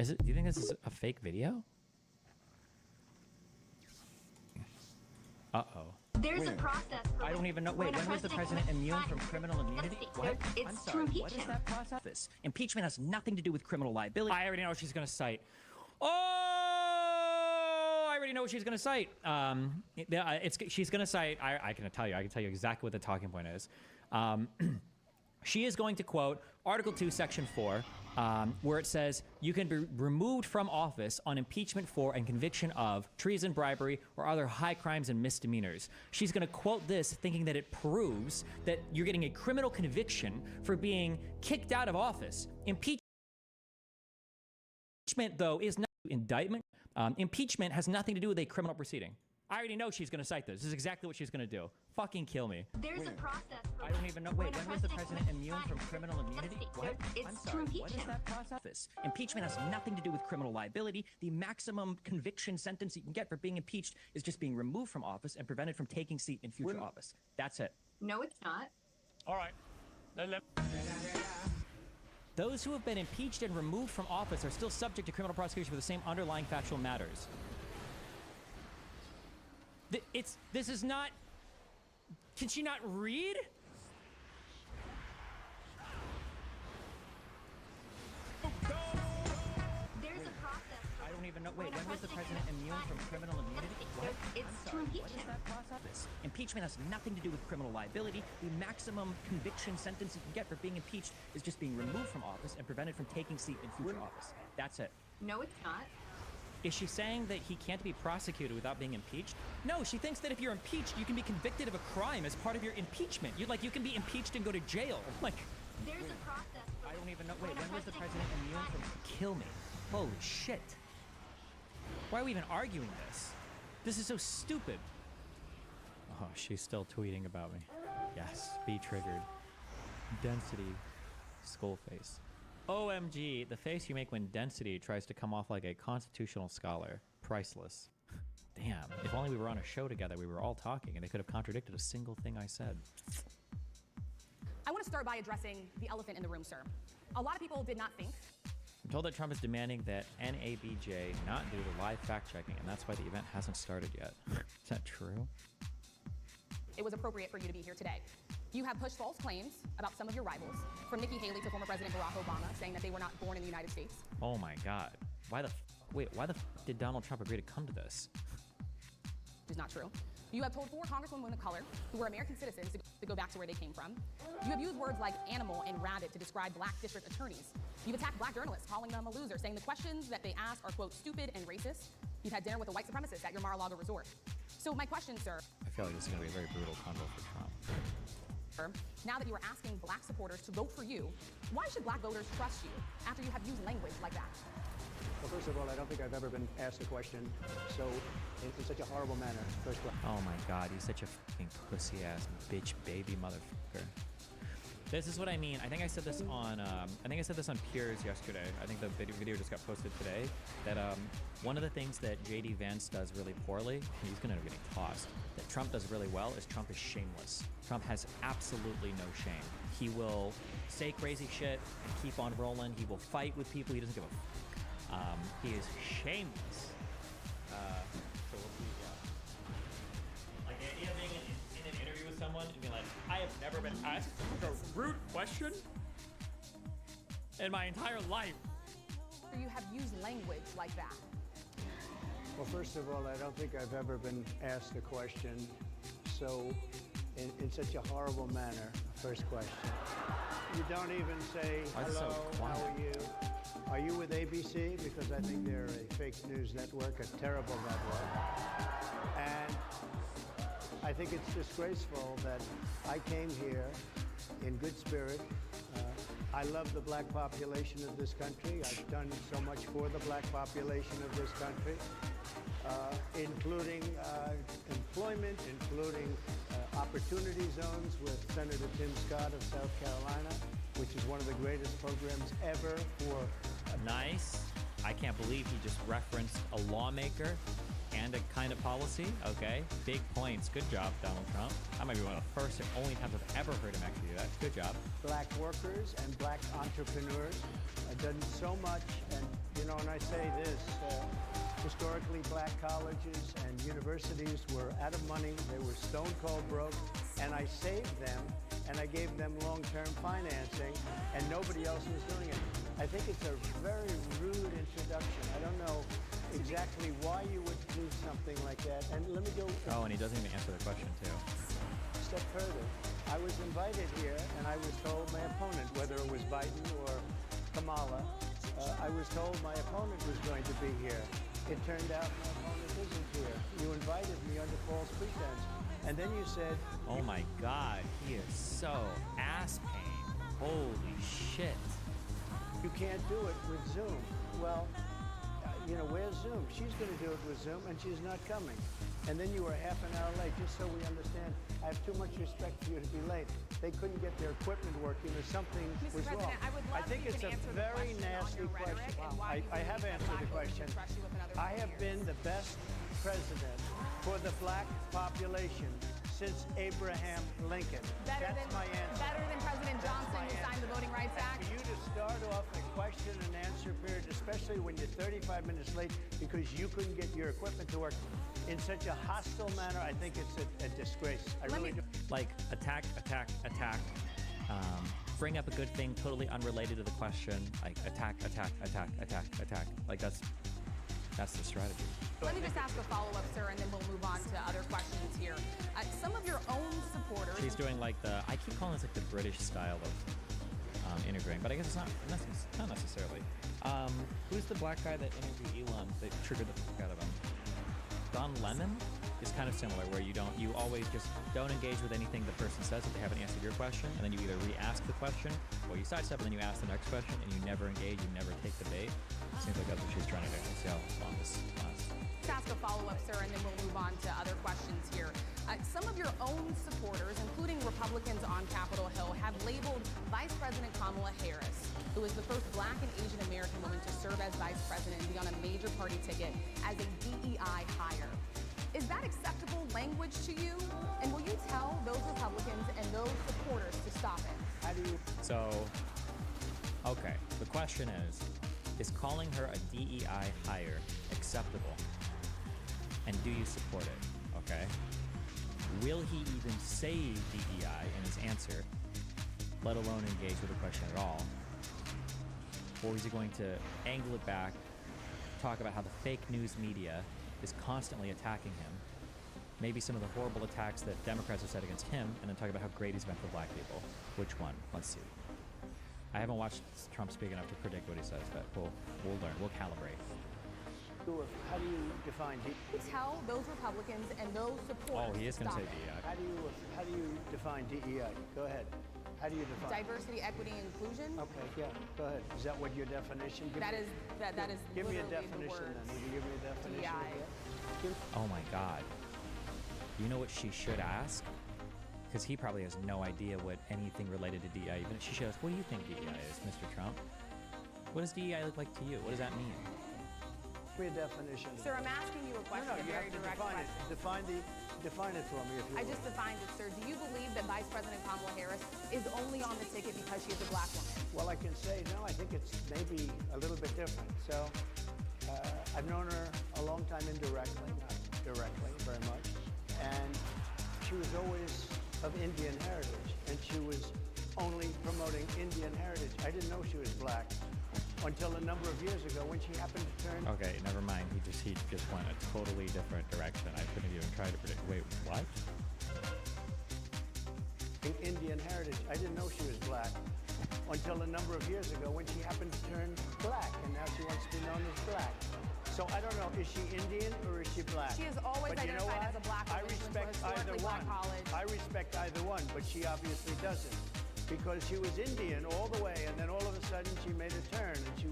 Is it? Do you think this is a fake video? Uh-oh. There's a process. I don't even know. Wait, when was the president immune from criminal immunity? What? I'm sorry. What is that process? Impeachment has nothing to do with criminal liability. I already know what she's going to cite. Oh, I already know what she's going to cite. She's going to cite. I can tell you. I can tell you exactly what the talking point is. She is going to quote Article 2, Section 4, where it says you can be removed from office on impeachment for and conviction of treason, bribery, or other high crimes and misdemeanors. She's going to quote this thinking that it proves that you're getting a criminal conviction for being kicked out of office. Impeachment, though, is not indictment. Impeachment has nothing to do with a criminal proceeding. I already know she's going to cite this. This is exactly what she's going to do. Fucking kill me. There's a process. I don't even know. Wait, when was the president immune from criminal immunity? What? I'm sorry. What is that process? Impeachment has nothing to do with criminal liability. The maximum conviction sentence you can get for being impeached is just being removed from office and prevented from taking seat in future office. That's it. No, it's not. All right. Those who have been impeached and removed from office are still subject to criminal prosecution for the same underlying factual matters. This is not... Can she not read? There's a process. I don't even know. Wait, when was the president immune from criminal immunity? What? It's to impeach him. Process. Impeachment has nothing to do with criminal liability. The maximum conviction sentence you can get for being impeached is just being removed from office and prevented from taking seat in future office. That's it. No, it's not. Is she saying that he can't be prosecuted without being impeached? No, she thinks that if you're impeached, you can be convicted of a crime as part of your impeachment. You can be impeached and go to jail. Like, there's a process. I don't even know. Wait, when was the president immune from? Kill me. Holy shit. Why are we even arguing this? This is so stupid. Oh, she's still tweeting about me. Yes, be triggered. Density. Skull face. OMG, the face you make when Density tries to come off like a constitutional scholar. Priceless. Damn, if only we were on a show together, we were all talking, and they could have contradicted a single thing I said. I want to start by addressing the elephant in the room, sir. A lot of people did not think. I'm told that Trump is demanding that NABJ not do the live fact-checking, and that's why the event hasn't started yet. Is that true? It was appropriate for you to be here today. You have pushed false claims about some of your rivals, from Nikki Haley to former President Barack Obama, saying that they were not born in the United States. Oh my God. Why the did Donald Trump agree to come to this? Which is not true. You have told 4 congresswomen of color who were American citizens to go back to where they came from. You have used words like animal and rabbit to describe black district attorneys. You've attacked black journalists, calling them a loser, saying the questions that they ask are, quote, stupid and racist. You've had dinner with a white supremacist at your Mar-a-Lago resort. So my question, sir. I feel like this is going to be a very brutal convo for Trump. Now that you are asking black supporters to vote for you, why should black voters trust you after you have used language like that? Well, first of all, I don't think I've ever been asked a question so in such a horrible manner. First question. Oh my God, he's such a fucking pussy-ass bitch baby motherfucker. This is what I mean. I think I said this on Piers yesterday. I think the video just got posted today. That one of the things that JD Vance does really poorly, and he's gonna end up getting tossed, that Trump does really well is Trump is shameless. Trump has absolutely no shame. He will say crazy shit and keep on rolling. He will fight with people. He doesn't give a fuck. He is shameless. So we'll see. Like the idea of being in an interview with someone and being like, I have never been asked a rude question in my entire life. You have used language like that. Well, first of all, I don't think I've ever been asked a question so in such a horrible manner. First question. You don't even say, hello, how are you? Are you with ABC? Because I think they're a fake news network, a terrible network. And I think it's disgraceful that I came here in good spirit. I love the black population of this country. I've done so much for the black population of this country, including employment, including opportunity zones with Senator Tim Scott of South Carolina, which is one of the greatest programs ever for... Nice. I can't believe he just referenced a lawmaker and a kind of policy. Okay, big points. Good job, Donald Trump. That might be one of the first and only times I've ever heard him actually do that. Good job. Black workers and black entrepreneurs have done so much, and You know, and I say this, historically black colleges and universities were out of money. They were stone cold broke, and I saved them, and I gave them long-term financing, and nobody else was doing it. I think it's a very rude introduction. I don't know exactly why you would do something like that. And let me go Oh, and he doesn't even answer the question, too. a step further. I was invited here, and I was told my opponent, whether it was Biden or Kamala, I was told my opponent was going to be here. It turned out my opponent isn't here. You invited me under false pretense. And then you said... Oh my God, he is so ass pain. Holy shit. You can't do it with Zoom. Well, you know, where's Zoom? She's going to do it with Zoom, and she's not coming. And then you were half an hour late, just so we understand. I have too much respect for you to be late. They couldn't get their equipment working, or something Mr. was President, wrong. I would love think you it's can a answer the very question on nasty your rhetoric question. and why you I believe have that answered the black voters question. trust you with another I 4 have years. been the best president for the black population since Abraham Lincoln. Better That's than, my answer. better than President That's Johnson, my who signed the answer. Voting Rights And Act. for you to start off a question and answer period, especially when you're 35 minutes late because you couldn't get your equipment to work in such a hostile manner, I think it's a disgrace. I Let really me- do. Like, attack. Bring up a good thing totally unrelated to the question. Like, attack. Like, that's the strategy. Let me just ask a follow-up, sir, and then we'll move on to other questions here. Some of your own supporters... She's doing like I keep calling this like the British style of interviewing, but I guess it's not necessarily. Who's the black guy that interviewed Elon that triggered the fuck out of him? Don Lemon is kind of similar, where you always just don't engage with anything the person says if they haven't answered your question, and then you either re-ask the question, or you sidestep and then you ask the next question, and you never engage, you never take the bait. Seems like that's what she's trying to do. Let's see how long this lasts. Let's ask a follow-up, sir, and then we'll move on to other questions here. Some of your own supporters, including Republicans on Capitol Hill, have labeled Vice President Kamala Harris, who is the first black and Asian American woman to serve as vice president and be on a major party ticket, as a DEI hire. Is that acceptable language to you? And will you tell those Republicans and those supporters to stop it? How do you... So, okay, the question is calling her a DEI hire acceptable? And do you support it? Okay. Will he even say DEI in his answer, let alone engage with the question at all? Or is he going to angle it back, talk about how the fake news media is constantly attacking him, maybe some of the horrible attacks that Democrats have said against him, and then talk about how great he's been for black people? Which one? Let's see. I haven't watched Trump speak enough to predict what he says, but we'll learn. We'll calibrate. How do you define Tell those Republicans and those supporters Oh, he is going to stop say it. DEI. how do you define DEI? Go ahead. How do you define? Diversity, equity, and inclusion. Okay, yeah, go ahead. Is that what your definition? That is Give me a literally the definition words then. Will you give me a definition? of DEI. that? Oh my God. You know what she should ask? Because he probably has no idea what anything related to DEI. Even she should ask, what do you think DEI is, Mr. Trump? What does DEI look like to you? What does that mean? Give me a definition. Sir, I'm asking you a question, No, a you very have to direct define question. it. Define it for me if you I will. just defined it, sir. Do you believe that Vice President Kamala Harris is only on the ticket because she is a black woman? Well, I can say, no, I think it's maybe a little bit different. So, I've known her a long time indirectly, not directly very much. And she was always of Indian heritage, and she was only promoting Indian heritage. I didn't know she was black until a number of years ago when she happened to turn... Okay, never mind. He just went a totally different direction. I couldn't even try to predict. Wait, what? Indian heritage. I didn't know she was black until a number of years ago when she happened to turn black, and now she wants to be known as black. So I don't know, is she Indian or is she black? She has always But you know identified what? as a black I woman. She went to respect either historically black one. college. I respect either one, but she obviously doesn't. Because she was Indian all the way, and then all of a sudden she made a turn, and she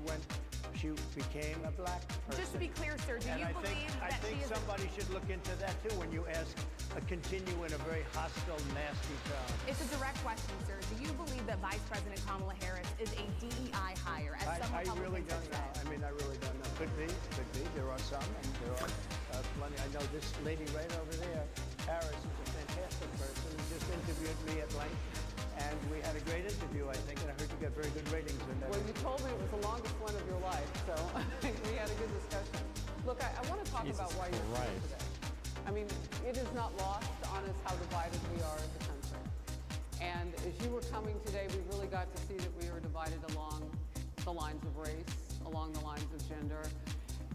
became a black person. Just to be clear, sir, do And you I believe think that she is somebody should look into that too when you ask continue in a very hostile, nasty tone. It's a direct question, sir. Do you believe that Vice President Kamala Harris is a DEI hire, as some I really Republicans don't have know. said? I mean, I really don't know. Could be. There are some, and there are plenty. I know this lady right over there Harris is a fantastic person who just interviewed me at length. And we had a great interview, I think, and I heard you got very good ratings in that. Well, you told me it was the longest one of your life, so we had a good discussion. Look, I want to talk about why you're here today. I mean, it is not lost on us how divided we are as a country. And as you were coming today, we really got to see that we are divided along the lines of race, along the lines of gender.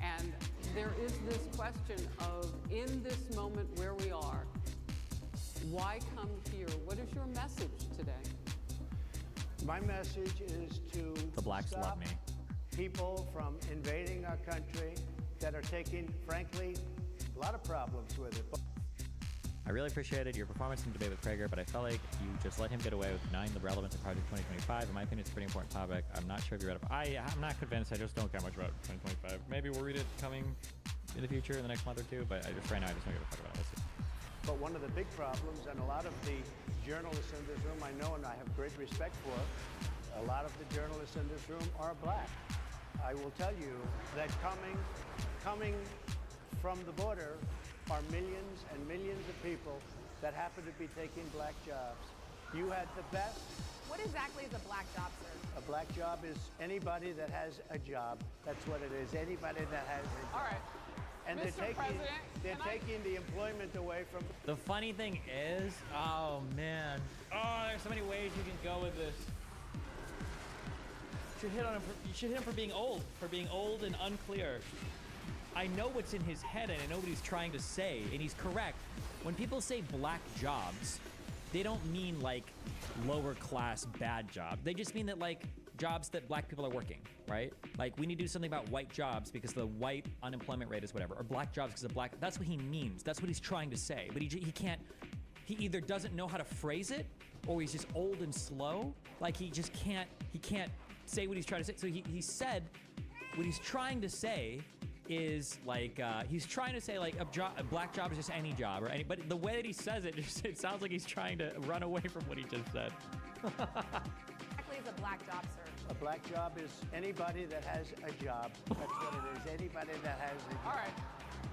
And there is this question of, in this moment where we are, why come here? What is your message today? My message is to The blacks stop love me. people from invading our country that are taking, frankly, a lot of problems with it. I really appreciated your performance in debate with Prager, but I felt like you just let him get away with denying the relevance of Project 2025. In my opinion, it's a pretty important topic. I'm not sure if you read it. I'm not convinced. I just don't care much about 2025. Maybe we'll read it coming in the future, in the next month or two, but right now I just don't give a fuck about it. We'll see. But one of the big problems, and a lot of the journalists in this room I know and I have great respect for, a lot of the journalists in this room are black. I will tell you that coming from the border are millions and millions of people that happen to be taking black jobs. You had the best. What exactly is a black job, sir? A black job is anybody that has a job. That's what it is. Anybody that has a job. All right. And Mr. President, they're taking the employment away from. The funny thing is, oh man, there's so many ways you can go with this. You should hit him for being old and unclear. I know what's in his head and I know what he's trying to say, and he's correct. When people say black jobs, they don't mean like lower class bad job. They just mean that like jobs that black people are working, right? Like we need to do something about white jobs because the white unemployment rate is whatever, or black jobs because of black. That's what he means. That's what he's trying to say. But he can't. He either doesn't know how to phrase it, or he's just old and slow. Like he just can't. He can't say what he's trying to say. So he said what he's trying to say is like he's trying to say like a black job is just any job or any. But the way that he says it, it sounds like he's trying to run away from what he just said. Exactly is a black job, sir? A black job is anybody that has a job. That's what it is. Anybody that has a job. All right.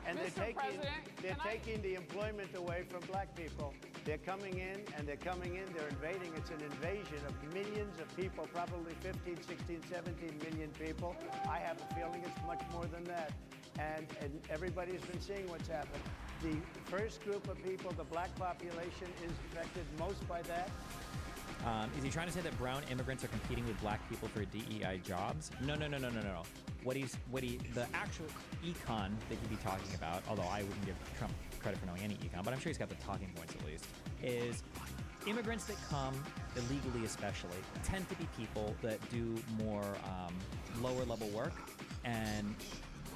And Mr. President, they're taking the employment away from black people. They're coming in, they're invading. It's an invasion of millions of people, probably 15, 16, 17 million people. I have a feeling it's much more than that. And everybody's been seeing what's happened. The first group of people, the black population, is affected most by that. Is he trying to say that brown immigrants are competing with black people for DEI jobs? No. The actual econ that he'd be talking about, although I wouldn't give Trump credit for knowing any econ, but I'm sure he's got the talking points at least, is immigrants that come illegally especially tend to be people that do more lower level work. And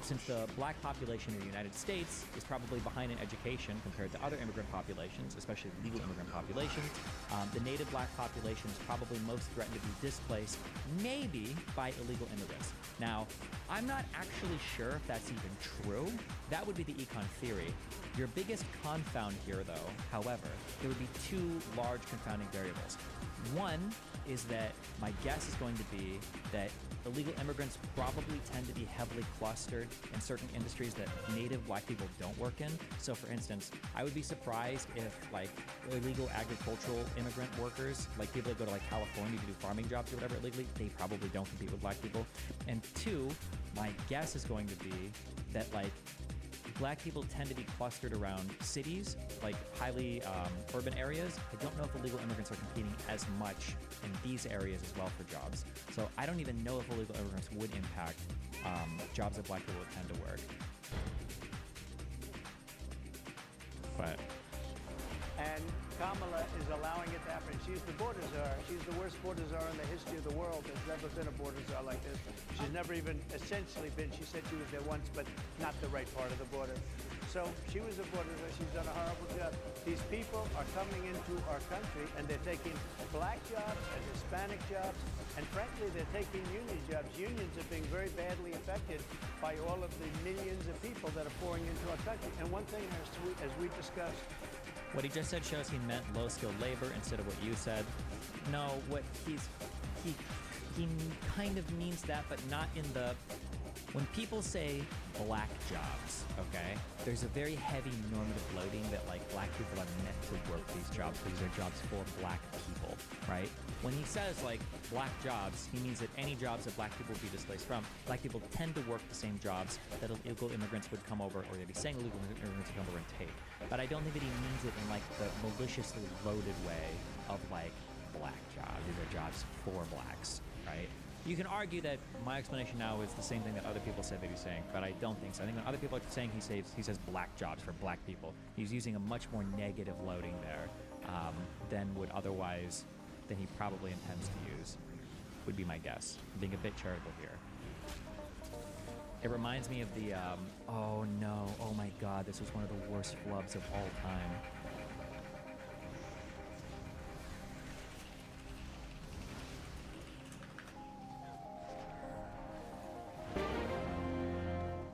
since the black population in the United States is probably behind in education compared to other immigrant populations, especially legal immigrant populations, the native black population is probably most threatened to be displaced, maybe by illegal immigrants. Now, I'm not actually sure if that's even true. That would be the econ theory. Your biggest confound here, though, however, there would be two large confounding variables. One is that my guess is going to be that illegal immigrants probably tend to be heavily clustered in certain industries that native black people don't work in. So for instance, I would be surprised if like illegal agricultural immigrant workers, like people that go to like California to do farming jobs or whatever illegally, they probably don't compete with black people. And two, my guess is going to be that like black people tend to be clustered around cities, like highly urban areas. I don't know if illegal immigrants are competing as much in these areas as well for jobs. So I don't even know if illegal immigrants would impact jobs that black people would tend to work. But. And Kamala is allowing it to happen. She's the border czar. She's the worst border czar in the history of the world. There's never been a border czar like this. She's never even essentially been. She said she was there once, but not the right part of the border. So she was a border czar. She's done a horrible job. These people are coming into our country, and they're taking black jobs and Hispanic jobs, and frankly, they're taking union jobs. Unions are being very badly affected by all of the millions of people that are pouring into our country. And one thing, as we discussed, what he just said shows he meant low-skilled labor instead of what you said. No, what he kind of means that, but not in the. When people say black jobs, okay? There's a very heavy normative loading that like black people are meant to work these jobs because they're jobs for black people, right? When he says like black jobs, he means that any jobs that black people would be displaced from, black people tend to work the same jobs that illegal immigrants would come over, or they'd be saying illegal immigrants would come over and take. But I don't think that he means it in like the maliciously loaded way of like black jobs. These are jobs for blacks, right? You can argue that my explanation now is the same thing that other people said that he's saying, but I don't think so. I think when other people are saying he says black jobs for black people, he's using a much more negative loading there than he probably intends to use, would be my guess. I'm being a bit charitable here. It reminds me of the, oh no, oh my god, this was one of the worst flubs of all time.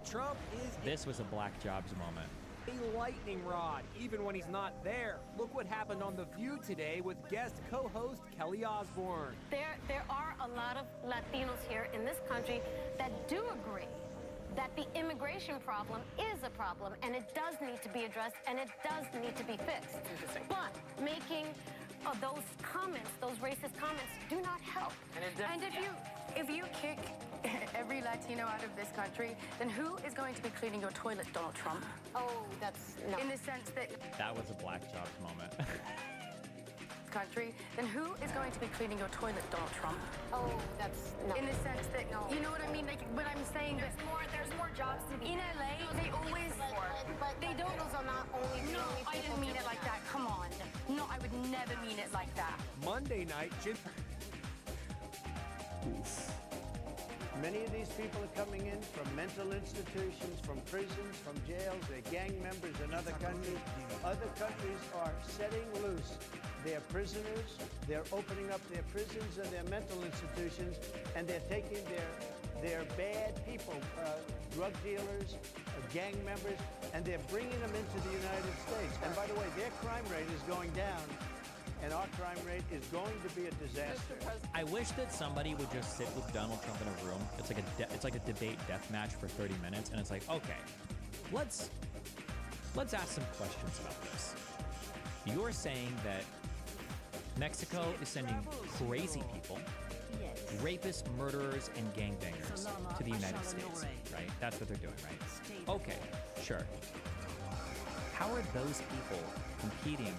Trump is This was a black jobs moment. a lightning rod, even when he's not there. Look what happened on The View today with guest co-host Kelly Osbourne. There are a lot of Latinos here in this country that do agree that the immigration problem is a problem and it does need to be addressed and it does need to be fixed. But making those comments, those racist comments, do not help. And if you kick every Latino out of this country, then who is going to be cleaning your toilet, Donald Trump? Oh, that's no. In the sense that That was a black jobs moment. country, then who is going to be cleaning your toilet, Donald Trump? Oh, that's no. In the sense that, you know what I mean? Like when I'm saying that There's more jobs to be in LA, they always, but they don't. those are not only No, I didn't mean it like that. Come on. No, I would never mean it like that. Monday night, Jim. Many of these people are coming in from mental institutions, from prisons, from jails. They're gang members in other countries. Other countries are setting loose their prisoners. They're opening up their prisons and their mental institutions, and they're taking their bad people, drug dealers, gang members, and they're bringing them into the United States. And by the way, their crime rate is going down, and our crime rate is going to be a disaster. I wish that somebody would just sit with Donald Trump in a room. It's like a debate death match for 30 minutes, and it's like, okay, let's ask some questions about this. You're saying that Mexico is sending crazy people, rapists, murderers, and gangbangers to the United States, right? That's what they're doing, right? Okay, sure. How are those people competing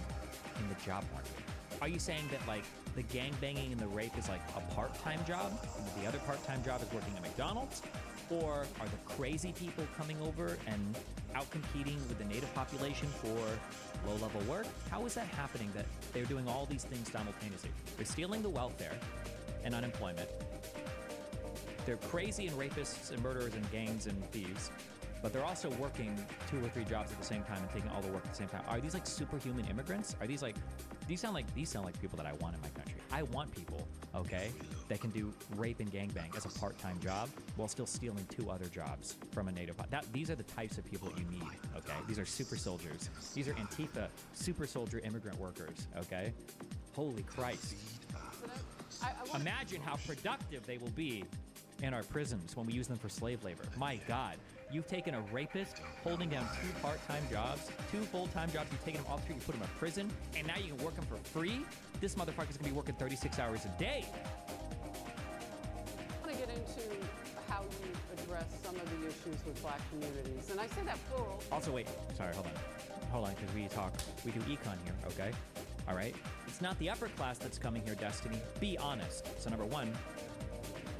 in the job market? Are you saying that like the gangbanging and the rape is like a part-time job, and the other part-time job is working at McDonald's? Or are the crazy people coming over and out-competing with the native population for low-level work? How is that happening that they're doing all these things simultaneously? They're stealing the welfare and unemployment. They're crazy and rapists and murderers and gangs and thieves, but they're also working 2 or 3 jobs at the same time and taking all the work at the same time. Are these like superhuman immigrants? Are these like, these sound like people that I want in my country. I want people, okay, that can do rape and gangbang as a part-time job while still stealing 2 other jobs from a native. These are the types of people that you need, okay? These are super soldiers. These are Antifa super soldier immigrant workers, okay? Holy Christ. Imagine how productive they will be in our prisons when we use them for slave labor. My God. You've taken a rapist holding down 2 part-time jobs, 2 full-time jobs, you've taken him off the street, you put him in prison, and now you can work him for free? This motherfucker's gonna be working 36 hours a day. I want to get into how you address some of the issues with black communities. And I say that plural. Also, wait, sorry, hold on, because we do econ here, okay? All right? It's not the upper class that's coming here, Destiny. Be honest. So number 1,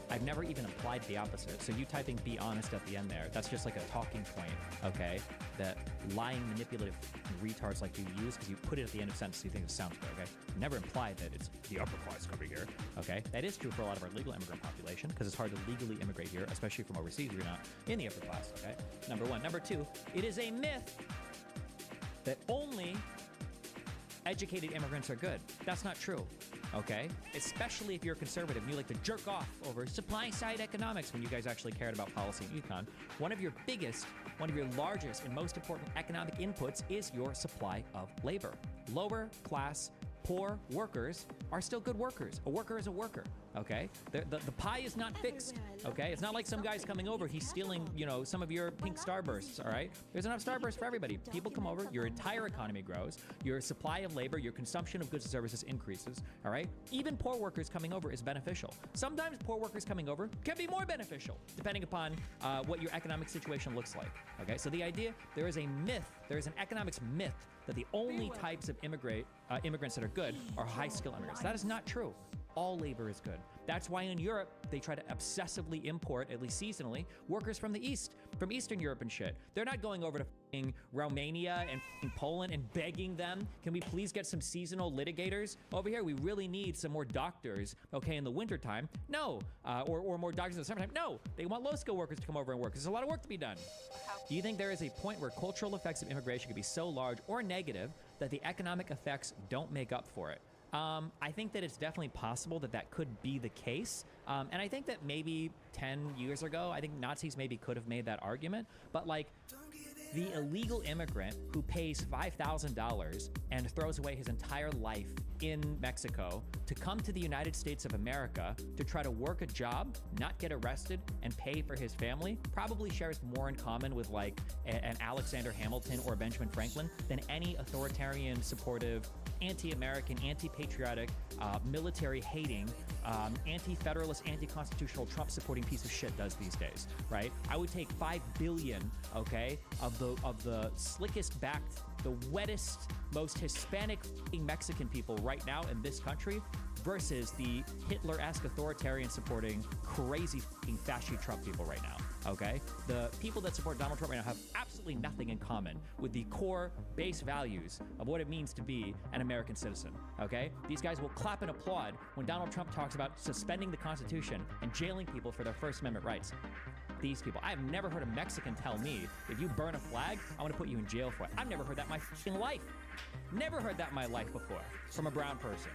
I've never even applied the opposite. So you typing "be honest" at the end there, that's just like a talking point, okay? That lying, manipulative retards like you use because you put it at the end of a sentence so you think it sounds good, okay? Never implied that it's the upper class coming here, okay? That is true for a lot of our legal immigrant population because it's hard to legally immigrate here, especially from overseas where you're not in the upper class, okay? Number 1. Number 2, it is a myth that only educated immigrants are good. That's not true. Okay? Especially if you're a conservative and you like to jerk off over supply-side economics when you guys actually cared about policy and econ. One of your largest and most important economic inputs is your supply of labor. Lower class, poor workers are still good workers. A worker is a worker. okay? The pie is not fixed, okay? It's not like some guy's coming over, he's stealing, you know, some of your pink starbursts, all right? There's enough starbursts for everybody. People come over, your entire economy grows, your supply of labor, your consumption of goods and services increases, all right? Even poor workers coming over is beneficial. Sometimes poor workers coming over can be more beneficial, depending upon what your economic situation looks like, okay? So the idea, there is a myth, there is an economics myth that the only types of immigrants that are good are high-skill immigrants. That is not true. All labor is good. That's why in Europe, they try to obsessively import, at least seasonally, workers from the East, from Eastern Europe and shit. They're not going over to f***ing Romania and f***ing Poland and begging them, can we please get some seasonal litigators over here? We really need some more doctors, okay, in the wintertime. No. Or more doctors in the summertime. No. They want low-skill workers to come over and work. There's a lot of work to be done. Do you think there is a point where cultural effects of immigration could be so large or negative that the economic effects don't make up for it? I think that it's definitely possible that that could be the case. And I think that maybe 10 years ago, I think Nazis maybe could have made that argument. But like the illegal immigrant who pays $5,000 and throws away his entire life in Mexico to come to the United States of America to try to work a job, not get arrested, and pay for his family probably shares more in common with like an Alexander Hamilton or Benjamin Franklin than any authoritarian, supportive, anti-American, anti-patriotic, military-hating, anti-federalist, anti-constitutional, Trump-supporting piece of shit does these days, right? I would take 5 billion, okay, of the slickest-backed, the wettest, most Hispanic Mexican people right now in this country versus the Hitler-esque authoritarian-supporting, crazy fascist Trump people right now, okay? The people that support Donald Trump right now have absolutely nothing in common with the core base values of what it means to be an American citizen, okay? These guys will clap and applaud when Donald Trump talks about suspending the Constitution and jailing people for their First Amendment rights. These people. I have never heard a Mexican tell me, if you burn a flag, I want to put you in jail for it. I've never heard that in my f***ing life. Never heard that in my life before from a brown person.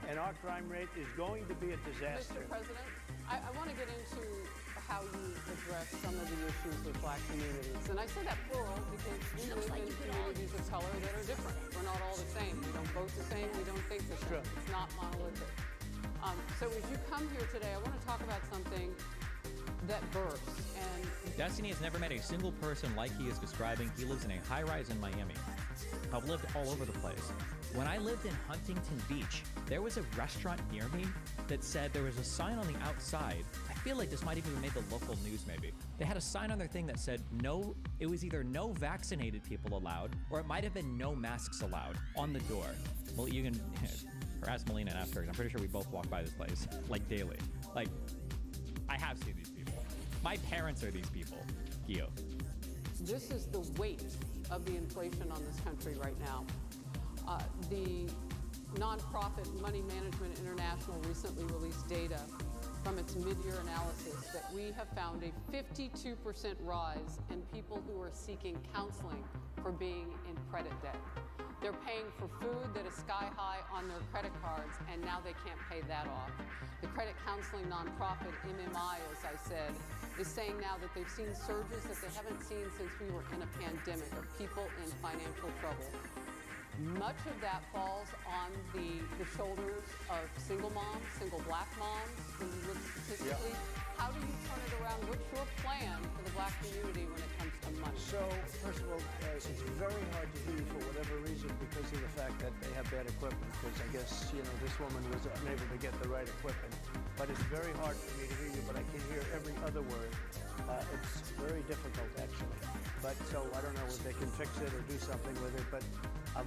And our crime rate is going to be a disaster. Mr. President, I want to get into how you address some of the issues with black communities. And I say that plural because we live in communities of color that are different. We're not all the same. We don't vote the same. We don't think the same. It's not monolithic. So as you come here today, I want to talk about something that bursts. And Destiny has never met a single person like he is describing. He lives in a high-rise in Miami. I've lived all over the place. When I lived in Huntington Beach, there was a restaurant near me that said there was a sign on the outside. I feel like this might have even made the local news maybe. They had a sign on their thing that said no, it was either no vaccinated people allowed, or it might have been no masks allowed on the door. Well, you can harass Melina and ask her, 'cause I'm pretty sure we both walk by this place like daily. Like, I have seen these people. My parents are these people. Gio. this is the weight of the inflation on this country right now. The nonprofit Money Management International recently released data from its mid-year analysis that we have found a 52% rise in people who are seeking counseling for being in credit debt. They're paying for food that is sky high on their credit cards, and now they can't pay that off. The credit counseling nonprofit MMI, as I said, is saying now that they've seen surges that they haven't seen since we were in a pandemic of people in financial trouble. Much of that falls on the shoulders of single moms, single black moms, when you look statistically. Yeah. How do you turn it around? What's your plan for the black community when it comes to money? So, first of all, it's very hard to hear you for whatever reason because of the fact that they have bad equipment, because I guess, this woman was unable to get the right equipment. But it's very hard for me to hear you, but I can hear every other word. It's very difficult, actually. But so I don't know if they can fix it or do something with it, but I'll